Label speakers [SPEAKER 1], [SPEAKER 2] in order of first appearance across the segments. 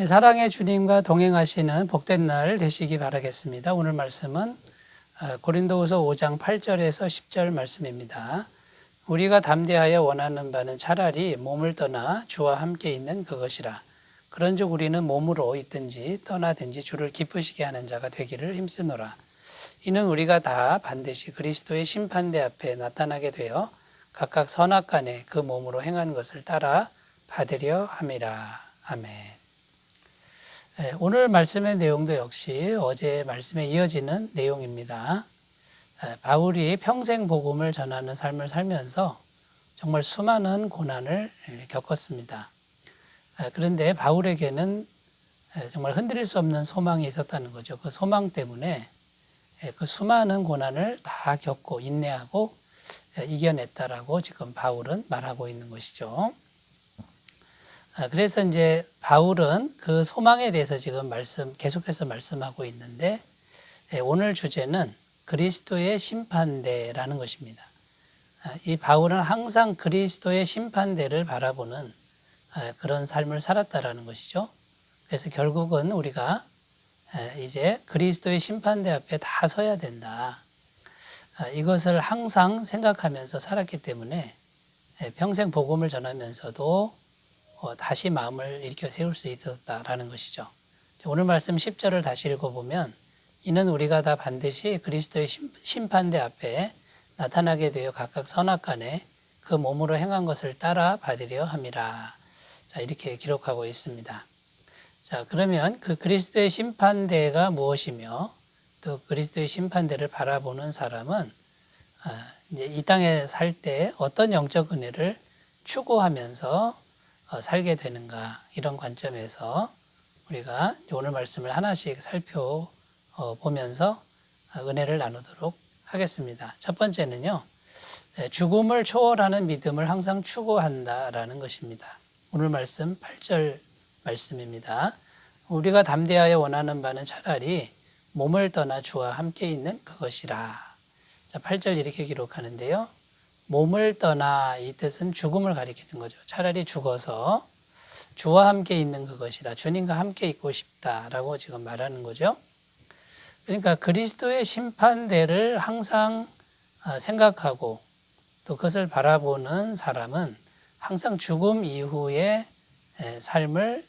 [SPEAKER 1] 사랑의 주님과 동행하시는 복된 날 되시기 바라겠습니다. 오늘 말씀은 고린도후서 5장 8절에서 10절 말씀입니다. 우리가 담대하여 원하는 바는 차라리 몸을 떠나 주와 함께 있는 그것이라. 그런즉 우리는 몸으로 있든지 떠나든지 주를 기쁘시게 하는 자가 되기를 힘쓰노라. 이는 우리가 다 반드시 그리스도의 심판대 앞에 나타나게 되어 각각 선악간에 그 몸으로 행한 것을 따라 받으려 함이라. 아멘. 오늘 말씀의 내용도 역시 어제 말씀에 이어지는 내용입니다. 바울이 평생 복음을 전하는 삶을 살면서 정말 수많은 고난을 겪었습니다. 그런데 바울에게는 정말 흔들릴 수 없는 소망이 있었다는 거죠. 그 소망 때문에 그 수많은 고난을 다 겪고 인내하고 이겨냈다라고 지금 바울은 말하고 있는 것이죠. 그래서 이제 바울은 그 소망에 대해서 지금 계속해서 말씀하고 있는데 오늘 주제는 그리스도의 심판대라는 것입니다. 이 바울은 항상 그리스도의 심판대를 바라보는 그런 삶을 살았다라는 것이죠. 그래서 결국은 우리가 이제 그리스도의 심판대 앞에 다 서야 된다. 이것을 항상 생각하면서 살았기 때문에 평생 복음을 전하면서도 다시 마음을 일으켜 세울 수 있었다라는 것이죠. 오늘 말씀 10절을 다시 읽어보면 이는 우리가 다 반드시 그리스도의 심판대 앞에 나타나게 되어 각각 선악간에 그 몸으로 행한 것을 따라 받으려 함이라. 자, 이렇게 기록하고 있습니다. 자, 그러면 그 그리스도의 심판대가 무엇이며 또 그리스도의 심판대를 바라보는 사람은 이제 이 땅에 살 때 어떤 영적 은혜를 추구하면서 살게 되는가, 이런 관점에서 우리가 오늘 말씀을 하나씩 살펴보면서 은혜를 나누도록 하겠습니다. 첫 번째는요, 죽음을 초월하는 믿음을 항상 추구한다라는 것입니다. 오늘 말씀 8절 말씀입니다. 우리가 담대하여 원하는 바는 차라리 몸을 떠나 주와 함께 있는 그것이라. 자, 8절 이렇게 기록하는데요. 몸을 떠나, 이 뜻은 죽음을 가리키는 거죠. 차라리 죽어서 주와 함께 있는 그것이라, 주님과 함께 있고 싶다라고 지금 말하는 거죠. 그러니까 그리스도의 심판대를 항상 생각하고 또 그것을 바라보는 사람은 항상 죽음 이후의 삶을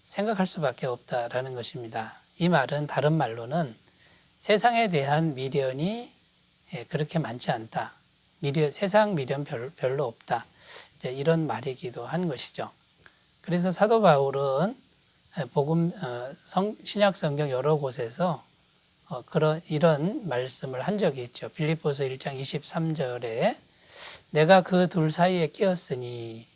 [SPEAKER 1] 생각할 수밖에 없다라는 것입니다. 이 말은 다른 말로는 세상에 대한 미련이 그렇게 많지 않다. 세상 미련 별로 없다. 이제 이런 말이기도 한 것이죠. 그래서 사도 바울은 신약 성경 여러 곳에서 이런 말씀을 한 적이 있죠. 빌립보서 1장 23절에 내가 그 둘 사이에 끼었으니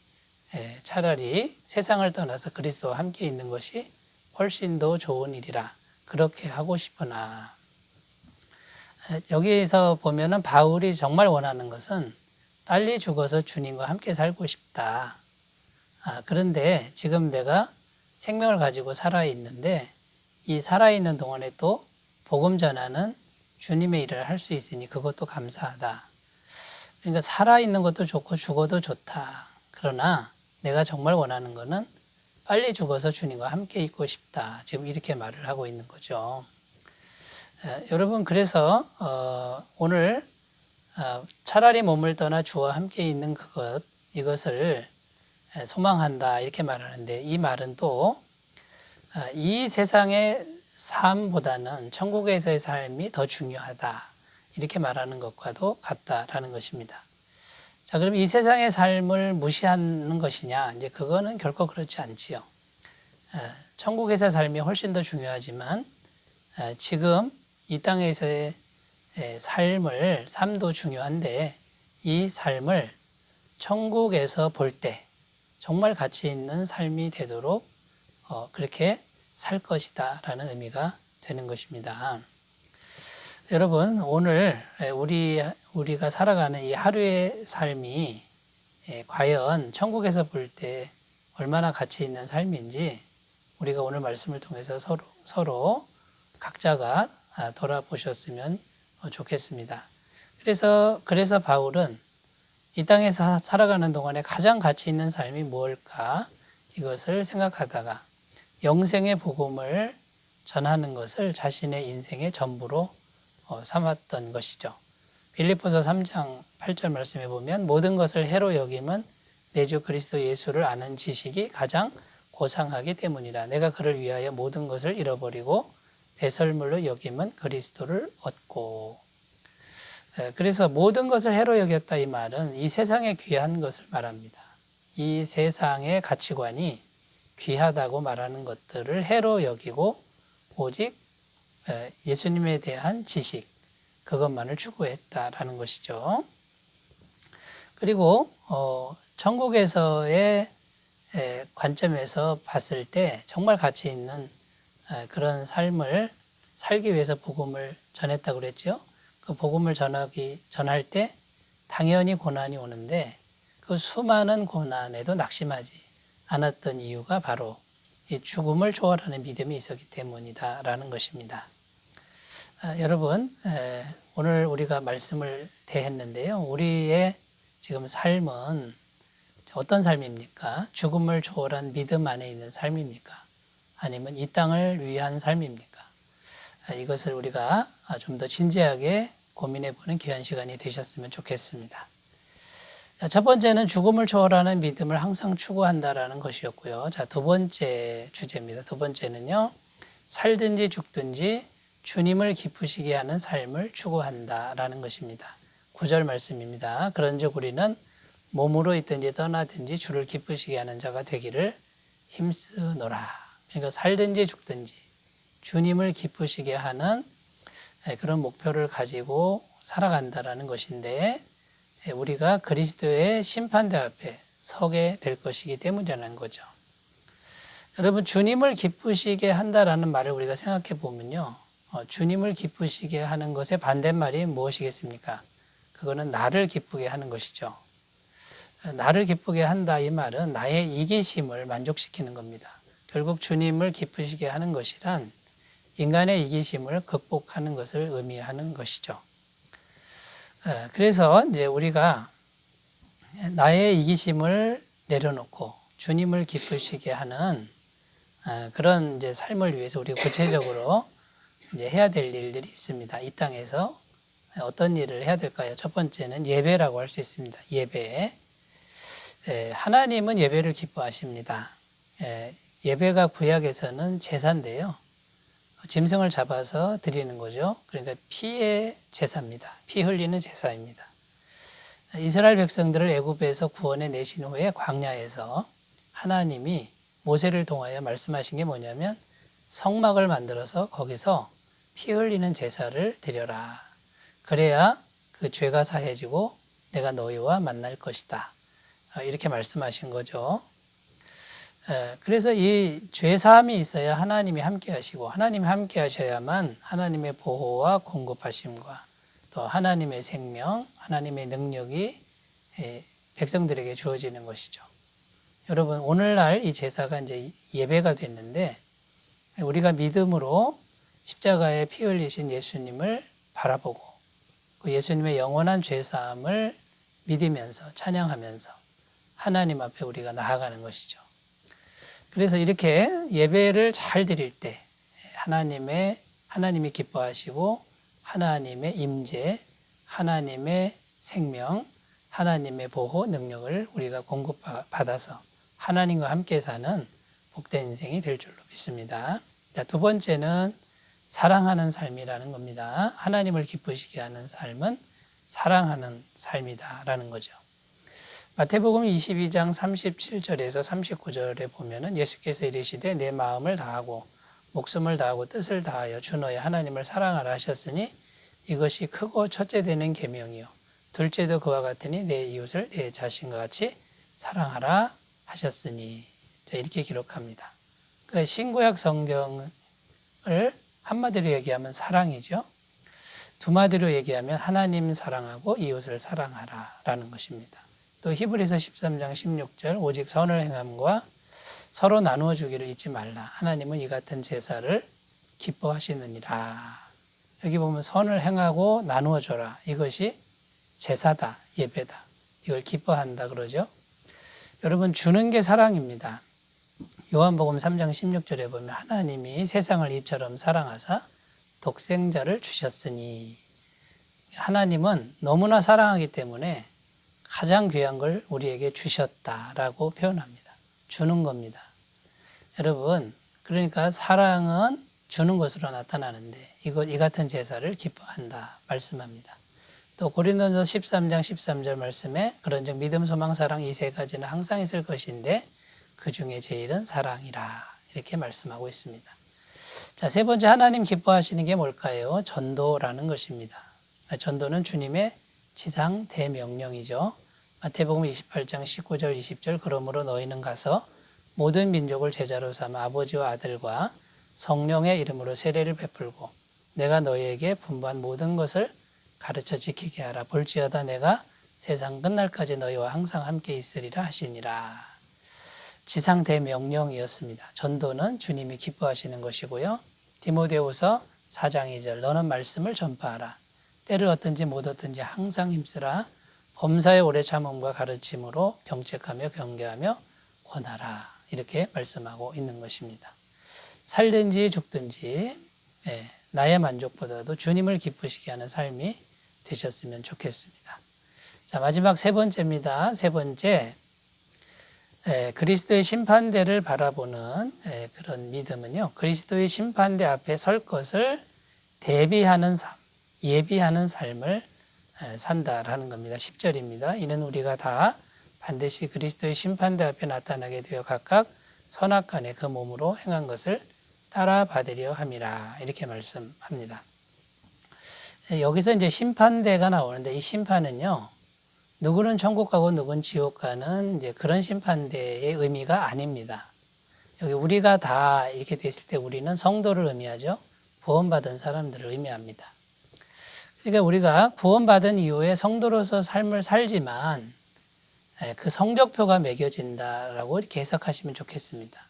[SPEAKER 1] 차라리 세상을 떠나서 그리스도와 함께 있는 것이 훨씬 더 좋은 일이라 그렇게 하고 싶으나. 여기에서 보면은 바울이 정말 원하는 것은 빨리 죽어서 주님과 함께 살고 싶다. 그런데 지금 내가 생명을 가지고 살아있는데 이 살아있는 동안에 또 복음 전하는 주님의 일을 할 수 있으니 그것도 감사하다. 그러니까 살아있는 것도 좋고 죽어도 좋다. 그러나 내가 정말 원하는 것은 빨리 죽어서 주님과 함께 있고 싶다. 지금 이렇게 말을 하고 있는 거죠. 여러분, 그래서 오늘 차라리 몸을 떠나 주와 함께 있는 이것을 소망한다 이렇게 말하는데, 이 말은 또 이 세상의 삶보다는 천국에서의 삶이 더 중요하다 이렇게 말하는 것과도 같다라는 것입니다. 자, 그럼 이 세상의 삶을 무시하는 것이냐? 이제 그거는 결코 그렇지 않지요. 천국에서의 삶이 훨씬 더 중요하지만 지금 이 땅에서의 삶도 중요한데 이 삶을 천국에서 볼 때 정말 가치 있는 삶이 되도록 그렇게 살 것이다 라는 의미가 되는 것입니다. 여러분, 오늘 우리가 살아가는 이 하루의 삶이 과연 천국에서 볼 때 얼마나 가치 있는 삶인지 우리가 오늘 말씀을 통해서 서로 각자가 돌아보셨으면 좋겠습니다. 그래서 바울은 이 땅에서 살아가는 동안에 가장 가치 있는 삶이 무엇일까 이것을 생각하다가 영생의 복음을 전하는 것을 자신의 인생의 전부로 삼았던 것이죠. 빌립보서 3장 8절 말씀에 보면 모든 것을 해로 여김은 내 주 그리스도 예수를 아는 지식이 가장 고상하기 때문이라. 내가 그를 위하여 모든 것을 잃어버리고 배설물로 여김은 그리스도를 얻고. 그래서 모든 것을 해로 여겼다 이 말은 이 세상에 귀한 것을 말합니다. 이 세상의 가치관이 귀하다고 말하는 것들을 해로 여기고 오직 예수님에 대한 지식, 그것만을 추구했다라는 것이죠. 그리고 천국에서의 관점에서 봤을 때 정말 가치 있는 그런 삶을 살기 위해서 복음을 전했다고 그랬죠. 그 복음을 전할 때 당연히 고난이 오는데 그 수많은 고난에도 낙심하지 않았던 이유가 바로 이 죽음을 초월하는 믿음이 있었기 때문이다라는 것입니다. 여러분, 오늘 우리가 말씀을 대했는데요. 우리의 지금 삶은 어떤 삶입니까? 죽음을 초월한 믿음 안에 있는 삶입니까? 아니면 이 땅을 위한 삶입니까? 이것을 우리가 좀 더 진지하게 고민해보는 귀한 시간이 되셨으면 좋겠습니다. 첫 번째는 죽음을 초월하는 믿음을 항상 추구한다라는 것이었고요. 자, 두 번째 주제입니다. 두 번째는요, 살든지 죽든지 주님을 기쁘시게 하는 삶을 추구한다라는 것입니다. 9절 말씀입니다. 그런즉 우리는 몸으로 있든지 떠나든지 주를 기쁘시게 하는 자가 되기를 힘쓰노라. 그러니까 살든지 죽든지 주님을 기쁘시게 하는 그런 목표를 가지고 살아간다라는 것인데, 우리가 그리스도의 심판대 앞에 서게 될 것이기 때문이라는 거죠. 여러분, 주님을 기쁘시게 한다라는 말을 우리가 생각해 보면요, 주님을 기쁘시게 하는 것의 반대말이 무엇이겠습니까? 그거는 나를 기쁘게 하는 것이죠. 나를 기쁘게 한다 이 말은 나의 이기심을 만족시키는 겁니다. 결국 주님을 기쁘시게 하는 것이란 인간의 이기심을 극복하는 것을 의미하는 것이죠. 그래서 이제 우리가 나의 이기심을 내려놓고 주님을 기쁘시게 하는 그런 이제 삶을 위해서 우리가 구체적으로 이제 해야 될 일들이 있습니다. 이 땅에서 어떤 일을 해야 될까요? 첫 번째는 예배라고 할 수 있습니다. 예배. 하나님은 예배를 기뻐하십니다. 예배가 구약에서는 제사인데요. 짐승을 잡아서 드리는 거죠. 그러니까 피의 제사입니다. 피 흘리는 제사입니다. 이스라엘 백성들을 애굽에서 구원해 내신 후에 광야에서 하나님이 모세를 통하여 말씀하신 게 뭐냐면 성막을 만들어서 거기서 피 흘리는 제사를 드려라. 그래야 그 죄가 사해지고 내가 너희와 만날 것이다. 이렇게 말씀하신 거죠. 그래서 이 죄사함이 있어야 하나님이 함께 하시고, 하나님이 함께 하셔야만 하나님의 보호와 공급하심과 또 하나님의 생명, 하나님의 능력이 백성들에게 주어지는 것이죠. 여러분, 오늘날 이 제사가 이제 예배가 됐는데, 우리가 믿음으로 십자가에 피 흘리신 예수님을 바라보고 그 예수님의 영원한 죄사함을 믿으면서 찬양하면서 하나님 앞에 우리가 나아가는 것이죠. 그래서 이렇게 예배를 잘 드릴 때 하나님이 기뻐하시고 하나님의 임재, 하나님의 생명, 하나님의 보호 능력을 우리가 공급받아서 하나님과 함께 사는 복된 인생이 될 줄로 믿습니다. 자, 두 번째는 사랑하는 삶이라는 겁니다. 하나님을 기쁘시게 하는 삶은 사랑하는 삶이다라는 거죠. 마태복음 22장 37절에서 39절에 보면은 예수께서 이르시되 내 마음을 다하고 목숨을 다하고 뜻을 다하여 주 너의 하나님을 사랑하라 하셨으니 이것이 크고 첫째 되는 계명이요 둘째도 그와 같으니 내 이웃을 내 자신과 같이 사랑하라 하셨으니. 자, 이렇게 기록합니다. 그러니까 신구약 성경을 한마디로 얘기하면 사랑이죠. 두 마디로 얘기하면 하나님 사랑하고 이웃을 사랑하라라는 것입니다. 또 히브리서 13장 16절 오직 선을 행함과 서로 나누어 주기를 잊지 말라. 하나님은 이 같은 제사를 기뻐하시느니라. 여기 보면 선을 행하고 나누어 줘라. 이것이 제사다, 예배다. 이걸 기뻐한다 그러죠. 여러분, 주는 게 사랑입니다. 요한복음 3장 16절에 보면 하나님이 세상을 이처럼 사랑하사 독생자를 주셨으니, 하나님은 너무나 사랑하기 때문에 가장 귀한 걸 우리에게 주셨다라고 표현합니다. 주는 겁니다. 여러분, 그러니까 사랑은 주는 것으로 나타나는데 이 같은 제사를 기뻐한다 말씀합니다. 또 고린도전서 13장 13절 말씀에 그런즉 믿음, 소망, 사랑 이 세 가지는 항상 있을 것인데 그 중에 제일은 사랑이라 이렇게 말씀하고 있습니다. 자, 세 번째 하나님 기뻐하시는 게 뭘까요? 전도라는 것입니다. 전도는 주님의 지상 대명령이죠. 마태복음 28장 19절 20절 그러므로 너희는 가서 모든 민족을 제자로 삼아 아버지와 아들과 성령의 이름으로 세례를 베풀고 내가 너희에게 분부한 모든 것을 가르쳐 지키게 하라. 볼지어다 내가 세상 끝날까지 너희와 항상 함께 있으리라 하시니라. 지상 대명령이었습니다. 전도는 주님이 기뻐하시는 것이고요. 디모데후서 4장 2절 너는 말씀을 전파하라. 때를 얻든지 못 얻든지 항상 힘쓰라. 범사의 오래 참음과 가르침으로 경책하며 경계하며 권하라. 이렇게 말씀하고 있는 것입니다. 살든지 죽든지 나의 만족보다도 주님을 기쁘시게 하는 삶이 되셨으면 좋겠습니다. 자, 마지막 세 번째입니다. 세 번째, 그리스도의 심판대를 바라보는 그런 믿음은요, 그리스도의 심판대 앞에 설 것을 대비하는 삶, 예비하는 삶을 산다라는 겁니다. 10절입니다. 이는 우리가 다 반드시 그리스도의 심판대 앞에 나타나게 되어 각각 선악간에 그 몸으로 행한 것을 따라 받으려 함이라. 이렇게 말씀합니다. 여기서 이제 심판대가 나오는데 이 심판은요, 누구는 천국 가고 누구는 지옥 가는 이제 그런 심판대의 의미가 아닙니다. 여기 우리가 다 이렇게 됐을 때 우리는 성도를 의미하죠. 구원받은 사람들을 의미합니다. 그러니까 우리가 구원받은 이후에 성도로서 삶을 살지만 그 성적표가 매겨진다라고 이렇게 해석하시면 좋겠습니다.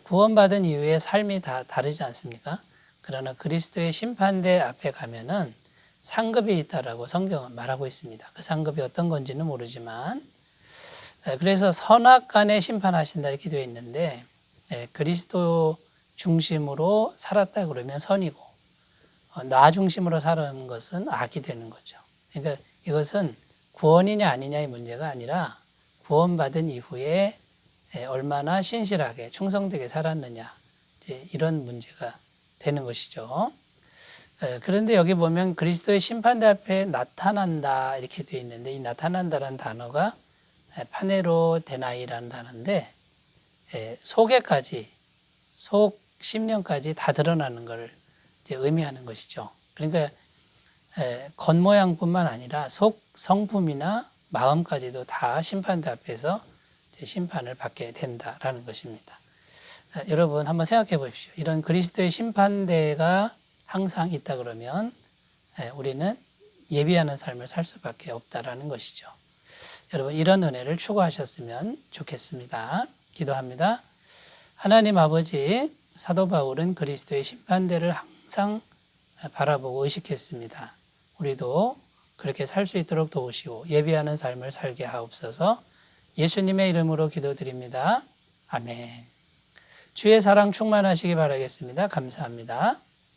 [SPEAKER 1] 구원받은 이후에 삶이 다 다르지 않습니까? 그러나 그리스도의 심판대 앞에 가면은 상급이 있다라고 성경은 말하고 있습니다. 그 상급이 어떤 건지는 모르지만, 그래서 선악간에 심판하신다 이렇게 되어 있는데, 그리스도 중심으로 살았다 그러면 선이고, 나 중심으로 살아가는 것은 악이 되는 거죠. 그러니까 이것은 구원이냐 아니냐의 문제가 아니라 구원받은 이후에 얼마나 신실하게 충성되게 살았느냐, 이제 이런 문제가 되는 것이죠. 그런데 여기 보면 그리스도의 심판대 앞에 나타난다 이렇게 되어 있는데, 이 나타난다라는 단어가 파네로 데나이라는 단어인데, 속에까지, 속 심령까지 다 드러나는 것을 이제 의미하는 것이죠. 그러니까 겉모양뿐만 아니라 속 성품이나 마음까지도 다 심판대 앞에서 심판을 받게 된다라는 것입니다. 여러분 한번 생각해 보십시오. 이런 그리스도의 심판대가 항상 있다 그러면 우리는 예비하는 삶을 살 수밖에 없다라는 것이죠. 여러분 이런 은혜를 추구하셨으면 좋겠습니다. 기도합니다. 하나님 아버지, 사도 바울은 그리스도의 심판대를 항상 바라보고 의식했습니다. 우리도 그렇게 살 수 있도록 도우시고 예비하는 삶을 살게 하옵소서. 예수님의 이름으로 기도드립니다. 아멘. 주의 사랑 충만하시기 바라겠습니다. 감사합니다.